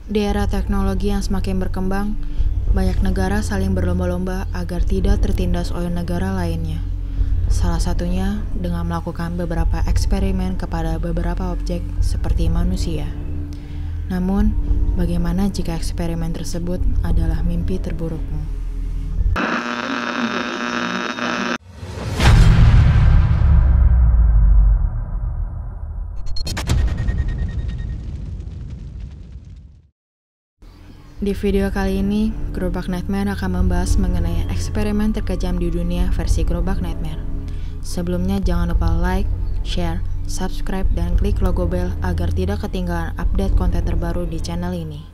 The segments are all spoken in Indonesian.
Di era teknologi yang semakin berkembang, banyak negara saling berlomba-lomba agar tidak tertindas oleh negara lainnya. Salah satunya dengan melakukan beberapa eksperimen kepada beberapa objek seperti manusia. Namun, bagaimana jika eksperimen tersebut adalah mimpi terburukmu? Di video kali ini, Gerobak Nightmare akan membahas mengenai eksperimen terkejam di dunia versi Gerobak Nightmare. Sebelumnya jangan lupa like, share, subscribe, dan klik logo bell agar tidak ketinggalan update konten terbaru di channel ini.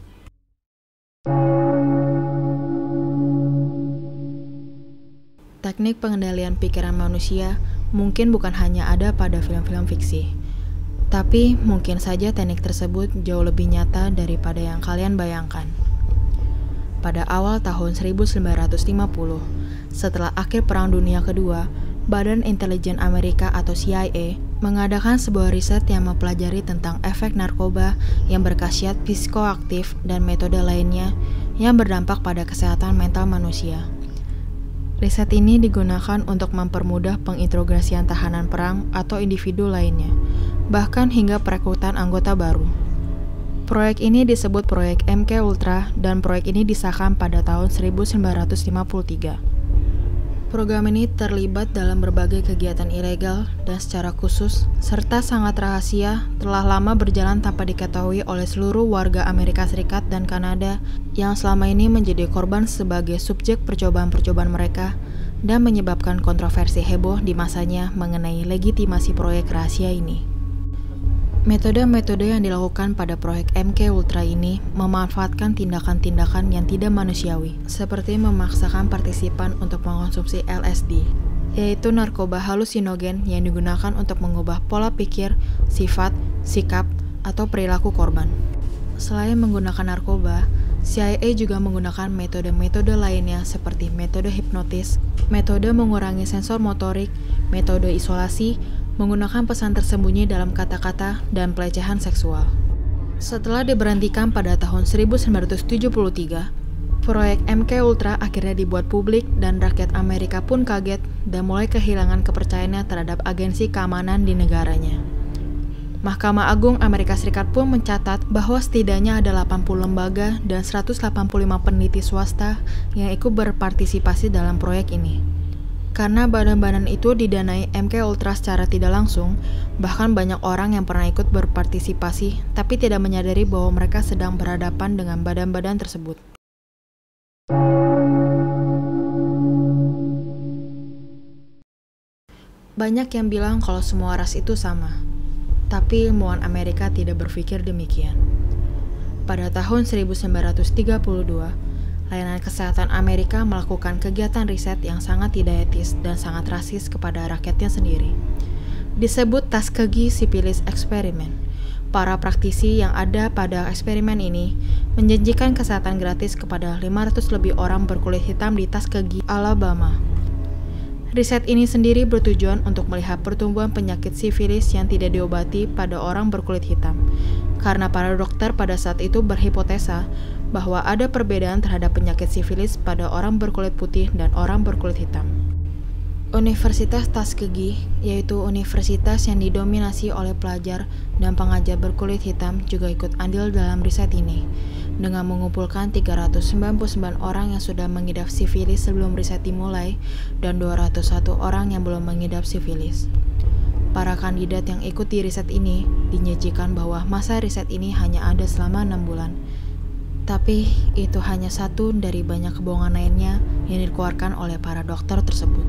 Teknik pengendalian pikiran manusia mungkin bukan hanya ada pada film-film fiksi. Tapi mungkin saja teknik tersebut jauh lebih nyata daripada yang kalian bayangkan. Pada awal tahun 1950, setelah akhir Perang Dunia Kedua, Badan Intelijen Amerika atau CIA mengadakan sebuah riset yang mempelajari tentang efek narkoba yang berkhasiat psikoaktif dan metode lainnya yang berdampak pada kesehatan mental manusia. Riset ini digunakan untuk mempermudah penginterogasian tahanan perang atau individu lainnya, bahkan hingga perekrutan anggota baru. Proyek ini disebut Proyek MK Ultra dan proyek ini disahkan pada tahun 1953. Program ini terlibat dalam berbagai kegiatan ilegal dan secara khusus, serta sangat rahasia, telah lama berjalan tanpa diketahui oleh seluruh warga Amerika Serikat dan Kanada yang selama ini menjadi korban sebagai subjek percobaan-percobaan mereka dan menyebabkan kontroversi heboh di masanya mengenai legitimasi proyek rahasia ini. Metode-metode yang dilakukan pada proyek MK Ultra ini memanfaatkan tindakan-tindakan yang tidak manusiawi, seperti memaksakan partisipan untuk mengkonsumsi LSD, yaitu narkoba halusinogen yang digunakan untuk mengubah pola pikir, sifat, sikap, atau perilaku korban. Selain menggunakan narkoba, CIA juga menggunakan metode-metode lainnya seperti metode hipnotis, metode mengurangi sensor motorik, metode isolasi, menggunakan pesan tersembunyi dalam kata-kata, dan pelecehan seksual. Setelah diberhentikan pada tahun 1973, proyek MK Ultra akhirnya dibuat publik dan rakyat Amerika pun kaget dan mulai kehilangan kepercayaannya terhadap agensi keamanan di negaranya. Mahkamah Agung Amerika Serikat pun mencatat bahwa setidaknya ada 80 lembaga dan 185 peneliti swasta yang ikut berpartisipasi dalam proyek ini. Karena badan-badan itu didanai MK Ultra secara tidak langsung, bahkan banyak orang yang pernah ikut berpartisipasi tapi tidak menyadari bahwa mereka sedang berhadapan dengan badan-badan tersebut. Banyak yang bilang kalau semua ras itu sama, tapi ilmuwan Amerika tidak berpikir demikian. Pada tahun 1932, Layanan Kesehatan Amerika melakukan kegiatan riset yang sangat tidak etis dan sangat rasis kepada rakyatnya sendiri. Disebut Tuskegee Syphilis Experiment. Para praktisi yang ada pada eksperimen ini menjanjikan kesehatan gratis kepada 500 lebih orang berkulit hitam di Tuskegee, Alabama. Riset ini sendiri bertujuan untuk melihat pertumbuhan penyakit sifilis yang tidak diobati pada orang berkulit hitam, karena para dokter pada saat itu berhipotesa bahwa ada perbedaan terhadap penyakit sifilis pada orang berkulit putih dan orang berkulit hitam. Universitas Tuskegee, yaitu universitas yang didominasi oleh pelajar dan pengajar berkulit hitam, juga ikut andil dalam riset ini, dengan mengumpulkan 399 orang yang sudah mengidap sifilis sebelum riset dimulai dan 201 orang yang belum mengidap sifilis. Para kandidat yang ikut di riset ini dinyajikan bahwa masa riset ini hanya ada selama 6 bulan. Tapi itu hanya satu dari banyak kebohongan lainnya yang dikeluarkan oleh para dokter tersebut.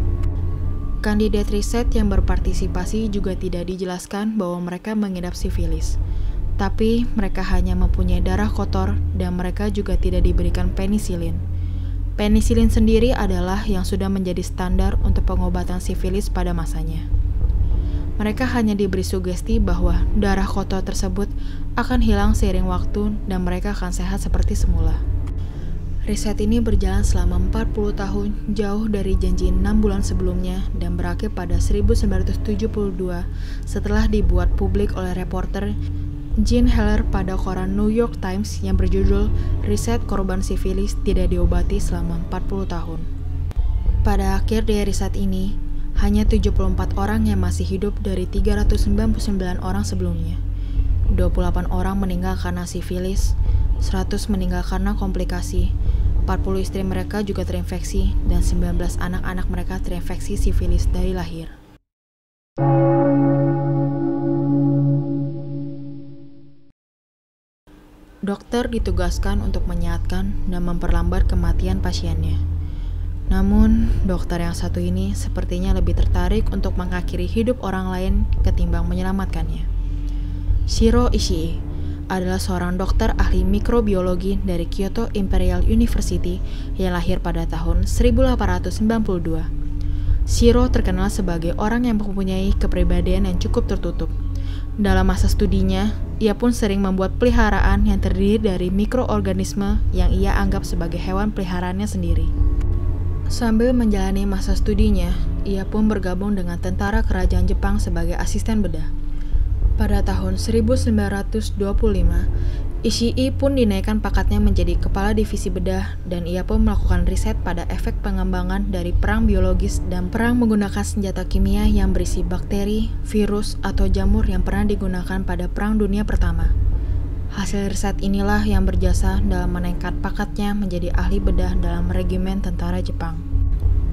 Kandidat riset yang berpartisipasi juga tidak dijelaskan bahwa mereka mengidap sifilis. Tapi mereka hanya mempunyai darah kotor dan mereka juga tidak diberikan penisilin. Penisilin sendiri adalah yang sudah menjadi standar untuk pengobatan sifilis pada masanya. Mereka hanya diberi sugesti bahwa darah kotor tersebut akan hilang seiring waktu dan mereka akan sehat seperti semula. Riset ini berjalan selama 40 tahun, jauh dari janji 6 bulan sebelumnya dan berakhir pada 1972 setelah dibuat publik oleh reporter Jean Heller pada koran New York Times yang berjudul Riset Korban Sifilis Tidak Diobati Selama 40 Tahun. Pada akhir dari riset ini, hanya 74 orang yang masih hidup dari 399 orang sebelumnya. 28 orang meninggal karena sifilis, 100 meninggal karena komplikasi, 40 istri mereka juga terinfeksi, dan 19 anak-anak mereka terinfeksi sifilis dari lahir. Dokter ditugaskan untuk menyehatkan dan memperlambat kematian pasiennya. Namun, dokter yang satu ini sepertinya lebih tertarik untuk mengakhiri hidup orang lain ketimbang menyelamatkannya. Shiro Ishii adalah seorang dokter ahli mikrobiologi dari Kyoto Imperial University yang lahir pada tahun 1892. Shiro terkenal sebagai orang yang mempunyai kepribadian yang cukup tertutup. Dalam masa studinya, ia pun sering membuat peliharaan yang terdiri dari mikroorganisme yang ia anggap sebagai hewan peliharaannya sendiri. Sambil menjalani masa studinya, ia pun bergabung dengan tentara kerajaan Jepang sebagai asisten bedah. Pada tahun 1925, Ishii pun dinaikkan pangkatnya menjadi kepala divisi bedah dan ia pun melakukan riset pada efek pengembangan dari perang biologis dan perang menggunakan senjata kimia yang berisi bakteri, virus, atau jamur yang pernah digunakan pada Perang Dunia Pertama. Hasil riset inilah yang berjasa dalam menaikkan pangkatnya menjadi ahli bedah dalam regimen tentara Jepang.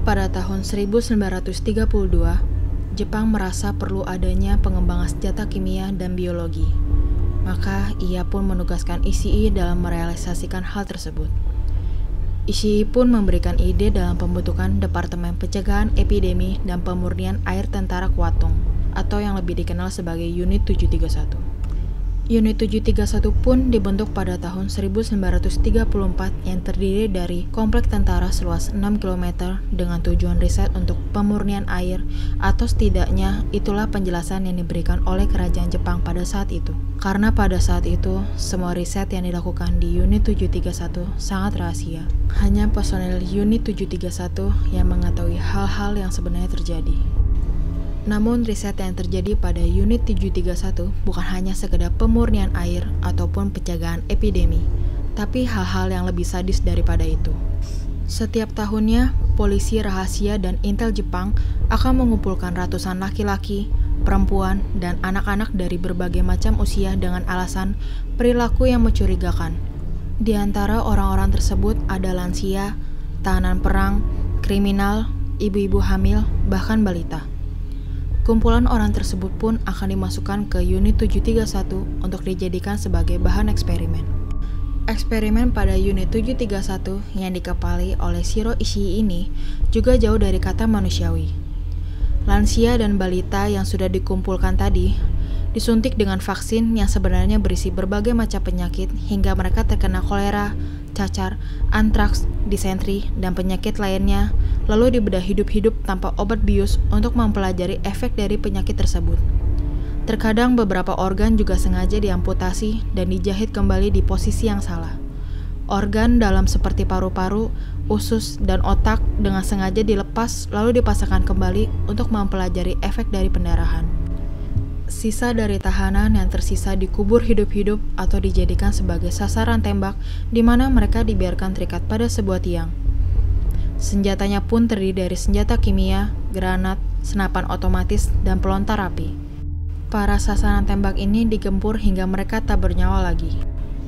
Pada tahun 1932, Jepang merasa perlu adanya pengembangan senjata kimia dan biologi. Maka ia pun menugaskan Ishii dalam merealisasikan hal tersebut. Ishii pun memberikan ide dalam pembentukan Departemen Pencegahan Epidemi dan Pemurnian Air Tentara Kuatung, atau yang lebih dikenal sebagai Unit 731. Unit 731 pun dibentuk pada tahun 1934 yang terdiri dari kompleks tentara seluas 6 km dengan tujuan riset untuk pemurnian air, atau setidaknya itulah penjelasan yang diberikan oleh kerajaan Jepang pada saat itu. Karena pada saat itu, semua riset yang dilakukan di Unit 731 sangat rahasia. Hanya personel Unit 731 yang mengetahui hal-hal yang sebenarnya terjadi. Namun riset yang terjadi pada Unit 731 bukan hanya sekedar pemurnian air ataupun pencegahan epidemi, tapi hal-hal yang lebih sadis daripada itu. Setiap tahunnya, polisi rahasia dan intel Jepang akan mengumpulkan ratusan laki-laki, perempuan, dan anak-anak dari berbagai macam usia dengan alasan perilaku yang mencurigakan. Di antara orang-orang tersebut ada lansia, tahanan perang, kriminal, ibu-ibu hamil, bahkan balita. Kumpulan orang tersebut pun akan dimasukkan ke Unit 731 untuk dijadikan sebagai bahan eksperimen. Eksperimen pada Unit 731 yang dikepalai oleh Shiro Ishii ini juga jauh dari kata manusiawi. Lansia dan balita yang sudah dikumpulkan tadi disuntik dengan vaksin yang sebenarnya berisi berbagai macam penyakit hingga mereka terkena kolera, cacar, antraks, disentri, dan penyakit lainnya, lalu dibedah hidup-hidup tanpa obat bius untuk mempelajari efek dari penyakit tersebut. Terkadang beberapa organ juga sengaja diamputasi dan dijahit kembali di posisi yang salah. Organ dalam seperti paru-paru, usus, dan otak dengan sengaja dilepas lalu dipasangkan kembali untuk mempelajari efek dari pendarahan. Sisa dari tahanan yang tersisa dikubur hidup-hidup atau dijadikan sebagai sasaran tembak di mana mereka dibiarkan terikat pada sebuah tiang. Senjatanya pun terdiri dari senjata kimia, granat, senapan otomatis, dan pelontar api. Para sasaran tembak ini digempur hingga mereka tak bernyawa lagi.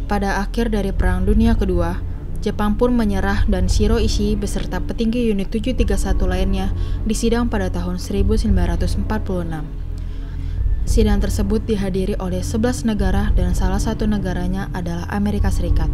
Pada akhir dari Perang Dunia Kedua, Jepang pun menyerah dan Shiro Ishii beserta petinggi Unit 731 lainnya disidang pada tahun 1946. Sidang tersebut dihadiri oleh 11 negara dan salah satu negaranya adalah Amerika Serikat.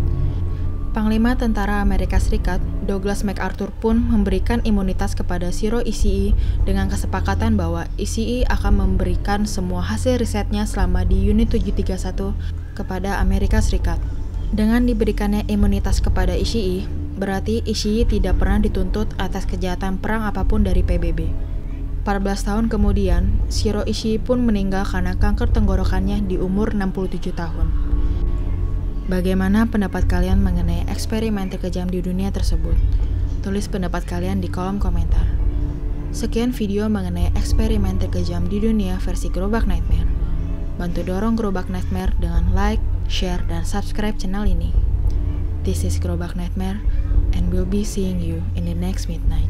Panglima Tentara Amerika Serikat, Douglas MacArthur pun memberikan imunitas kepada Shiro Ishii dengan kesepakatan bahwa Ishii akan memberikan semua hasil risetnya selama di Unit 731 kepada Amerika Serikat. Dengan diberikannya imunitas kepada Ishii, berarti Ishii tidak pernah dituntut atas kejahatan perang apapun dari PBB. 14 tahun kemudian, Shiro Ishii pun meninggal karena kanker tenggorokannya di umur 67 tahun. Bagaimana pendapat kalian mengenai eksperimen terkejam di dunia tersebut? Tulis pendapat kalian di kolom komentar. Sekian video mengenai eksperimen terkejam di dunia versi Gerobak Nightmare. Bantu dorong Gerobak Nightmare dengan like, share, dan subscribe channel ini. This is Gerobak Nightmare, and we'll be seeing you in the next midnight.